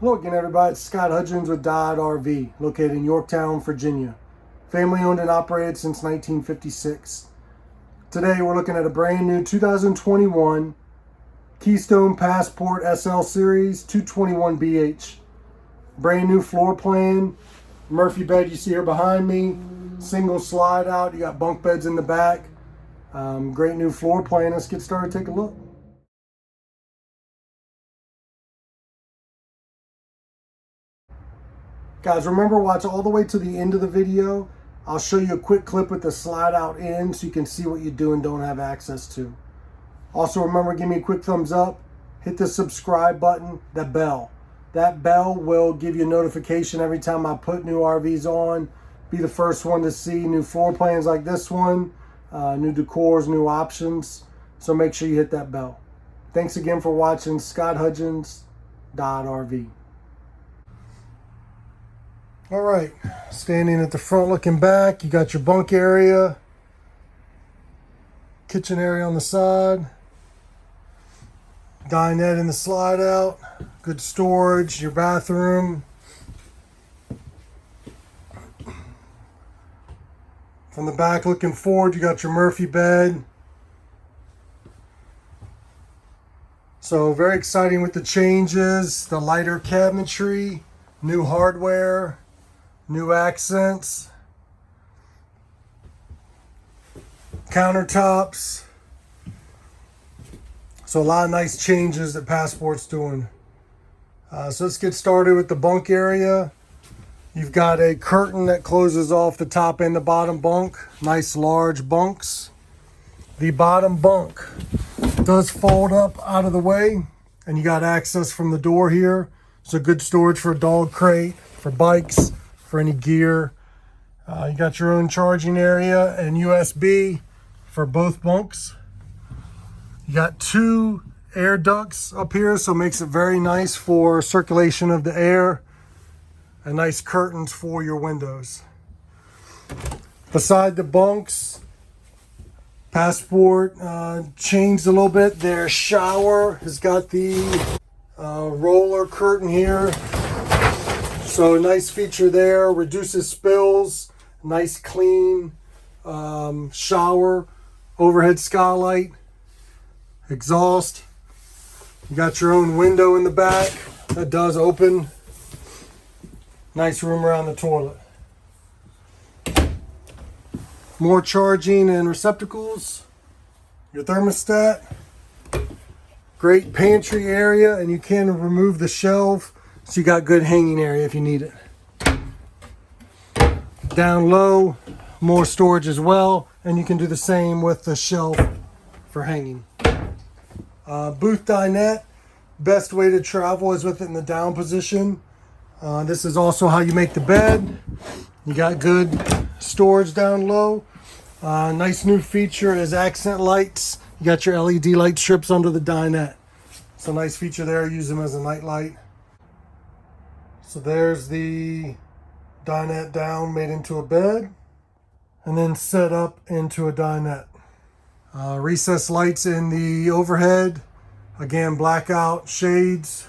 Hello again, everybody. It's Scott Hudgins with Dodd RV, located in Yorktown, Virginia. Family owned and operated since 1956. Today we're looking at a brand new 2021 Keystone Passport SL Series 221BH. Brand new floor plan, Murphy bed you see here behind me, single slide out, you got bunk beds in the back. Great new floor plan. Let's get started, take a look. Guys, remember, watch all the way to the end of the video. I'll show you a quick clip with the slide out in so you can see what you do and don't have access to. Also remember, give me a quick thumbs up, hit the subscribe button, the bell. That bell will give you a notification every time I put new RVs on. Be the first one to see new floor plans like this one, new decors, new options. So make sure you hit that bell. Thanks again for watching. Scott Hudgins, Dodd RV. All right, standing at the front looking back, you got your bunk area, kitchen area on the side, dinette in the slide out, good storage, your bathroom. From the back looking forward, you got your Murphy bed. So very exciting with the changes, the lighter cabinetry, new hardware, new accents, countertops. So a lot of nice changes that Passport's doing. So let's get started with the bunk area. You've got a curtain that closes off the top and the bottom bunk. Nice large bunks. The bottom bunk does fold up out of the way, and you got access from the door here. So good storage for a dog crate, for bikes, for any gear. You got your own charging area and USB for both bunks. You got two air ducts up here, so it makes it very nice for circulation of the air, and nice curtains for your windows. Beside the bunks, Passport changed a little bit. Their shower has got the roller curtain here. So a nice feature there, reduces spills, nice clean shower, overhead skylight, exhaust. You got your own window in the back that does open. Nice room around the toilet. More charging and receptacles. Your thermostat. Great pantry area, and you can remove the shelf. So you got good hanging area if you need it. Down low, more storage as well. And you can do the same with the shelf for hanging. Booth dinette. Best way to travel is with it in the down position. This is also how you make the bed. You got good storage down low. Nice new feature is accent lights. You got your LED light strips under the dinette. It's a nice feature there. Use them as a night light. So there's the dinette down, made into a bed, and then set up into a dinette. Recessed lights in the overhead. Again, blackout shades.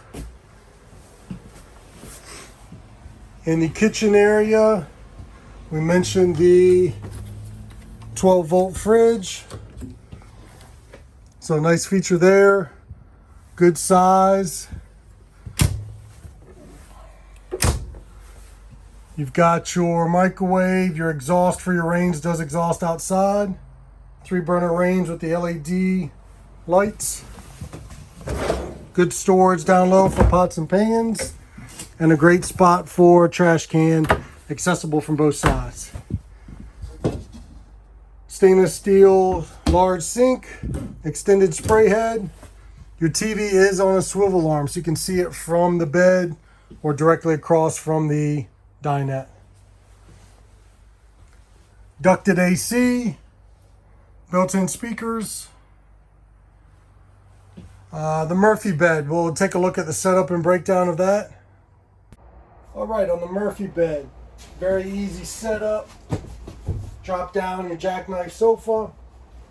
In the kitchen area, we mentioned the 12-volt fridge. So nice feature there. Good size. You've got your microwave, your exhaust for your range does exhaust outside. 3-burner range with the LED lights. Good storage down low for pots and pans. And a great spot for a trash can, accessible from both sides. Stainless steel large sink, extended spray head. Your TV is on a swivel arm, so you can see it from the bed or directly across from the dinette. Ducted AC, built-in speakers. The Murphy bed, we'll take a look at the setup and breakdown of that. All right, on the Murphy bed, very easy setup. Drop down your jackknife sofa.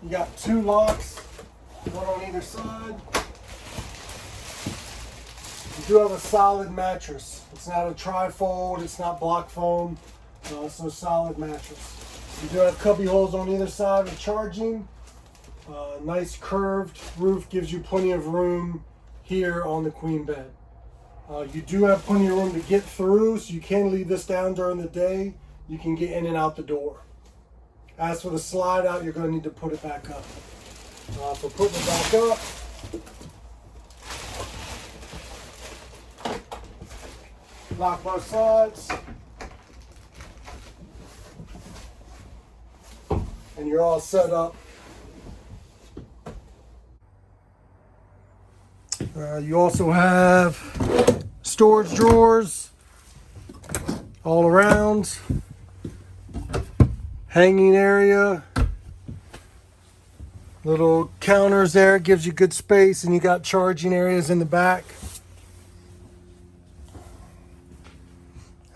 You got 2 locks, one on either side. You do have a solid mattress. It's not a tri-fold, it's not block foam, it's a solid mattress. You do have cubby holes on either side for charging. Nice curved roof gives you plenty of room here on the queen bed. You do have plenty of room to get through, so you can leave this down during the day. You can get in and out the door. As for the slide out, you're going to need to put it back up. So putting it back up, lock both sides, and you're all set up. You also have storage drawers all around, hanging area, little counters there, gives you good space, and you got charging areas in the back.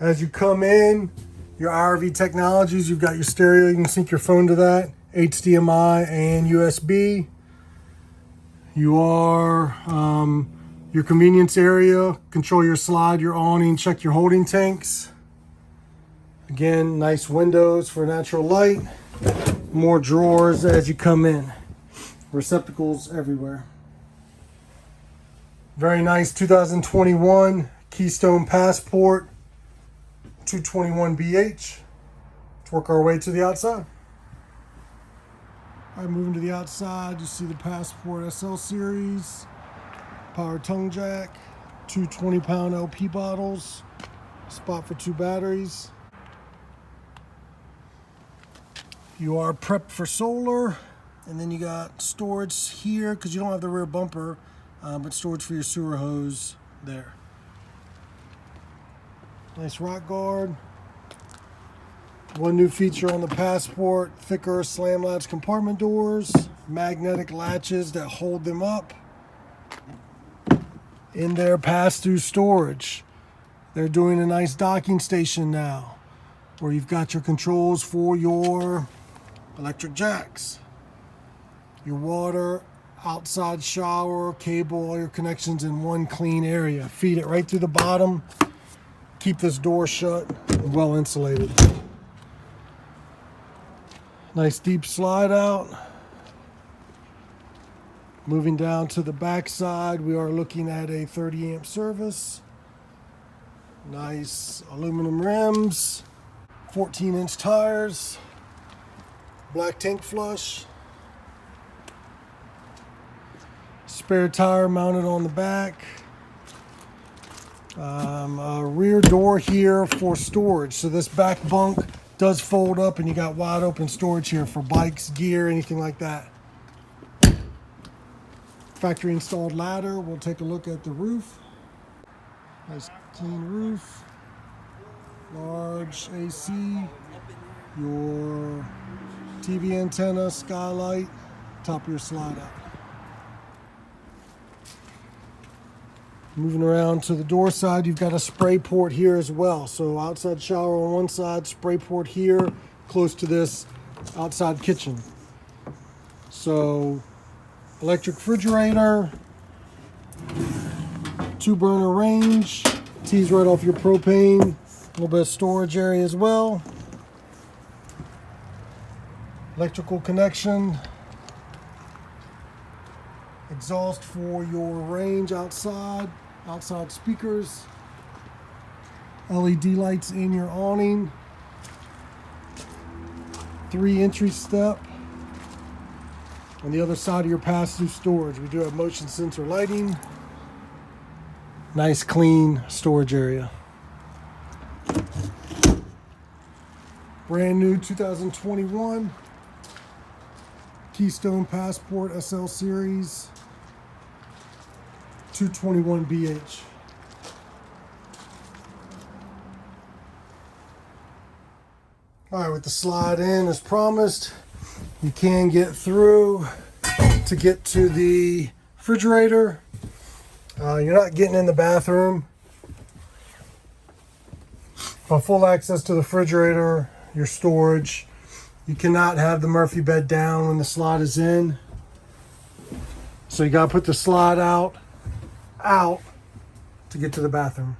As you come in, your RV technologies, you've got your stereo, you can sync your phone to that, HDMI and USB. You are your convenience area, control your slide, your awning, check your holding tanks. Again, nice windows for natural light. More drawers as you come in. Receptacles everywhere. Very nice 2021 Keystone Passport 221BH. Let's work our way to the outside. All right, moving to the outside, you see the Passport SL series, power tongue jack, two 20-pound LP bottles, spot for 2 batteries. You are prepped for solar, and then you got storage here because you don't have the rear bumper, but storage for your sewer hose there. Nice rock guard. One new feature on the Passport, thicker slam latch compartment doors, magnetic latches that hold them up. In their pass-through storage. They're doing a nice docking station now where you've got your controls for your electric jacks, your water, outside shower, cable, all your connections in one clean area. Feed it right through the bottom. Keep this door shut and well insulated. Nice deep slide out. Moving down to the back side, we are looking at a 30 amp service. Nice aluminum rims, 14-inch tires, black tank flush, spare tire mounted on the back, a rear door here for storage. So this back bunk does fold up and you got wide open storage here for bikes, gear, anything like that. Factory installed ladder. We'll take a look at the roof. Nice clean roof. Large AC. Your TV antenna, skylight, top of your slide out. Moving around to the door side, you've got a spray port here as well. So outside shower on one side, spray port here, close to this outside kitchen. So electric refrigerator, 2-burner range, tees right off your propane, a little bit of storage area as well. Electrical connection, exhaust for your range outside speakers, LED lights in your awning, 3 entry step. On the other side of your pass-through storage, we do have motion sensor lighting. Nice clean storage area. Brand new 2021 Keystone Passport SL Series 221BH. All right, with the slide in as promised, you can get through to get to the refrigerator. You're not getting in the bathroom. But full access to the refrigerator, your storage. You cannot have the Murphy bed down when the slide is in. So you gotta put the slide out to get to the bathroom.